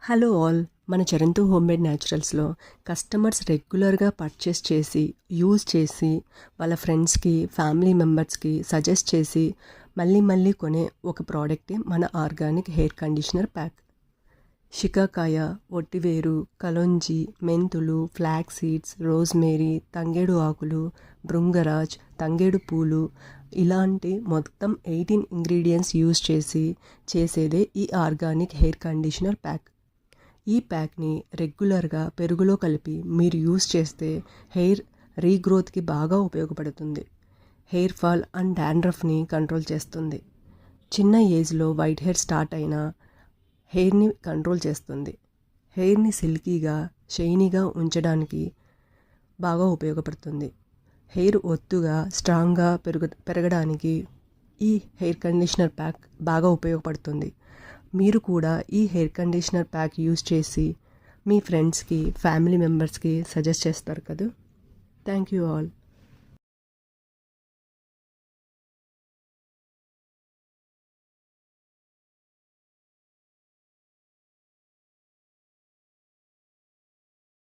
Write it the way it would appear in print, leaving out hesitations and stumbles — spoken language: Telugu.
హలో ఆల్, మన చరణ్తో హోమ్మేడ్ న్యాచురల్స్లో కస్టమర్స్ రెగ్యులర్గా పర్చేస్ చేసి యూజ్ చేసి వాళ్ళ ఫ్రెండ్స్కి ఫ్యామిలీ మెంబర్స్కి సజెస్ట్ చేసి మళ్ళీ కొనే ఒక ప్రోడక్టే మన organic hair conditioner pack. Shikakai, ఒట్టివేరు, కలోంజి, మెంతులు, ఫ్లాక్స్ సీడ్స్, రోజ్మేరీ, తంగేడు ఆకులు, భృంగరాజ్, తంగేడు పూలు ఇలాంటి మొత్తం 18 ఇంగ్రీడియంట్స్ యూజ్ చేసి చేసేదే ఈ ఆర్గానిక్ హెయిర్ కండిషనర్ ప్యాక్. ఈ ప్యాక్ని రెగ్యులర్గా పెరుగులో కలిపి మీరు యూజ్ చేస్తే హెయిర్ రీగ్రోత్కి బాగా ఉపయోగపడుతుంది. హెయిర్ ఫాల్ అండ్ డాండ్రఫ్ని కంట్రోల్ చేస్తుంది. చిన్న ఏజ్లో వైట్ హెయిర్ స్టార్ట్ అయినా హెయిర్ని కంట్రోల్ చేస్తుంది. హెయిర్ని సిల్కీగా షైనీగా ఉంచడానికి బాగా ఉపయోగపడుతుంది. హెయిర్ ఒత్తుగా స్ట్రాంగ్గా పెరగడానికి ఈ హెయిర్ కండిషనర్ ప్యాక్ బాగా ఉపయోగపడుతుంది. మీరు కూడా ఈ హెయిర్ కండిషనర్ ప్యాక్ యూజ్ చేసి మీ ఫ్రెండ్స్కి ఫ్యామిలీ మెంబర్స్కి సజెస్ట్ చేస్తారు కదా. Thank you all.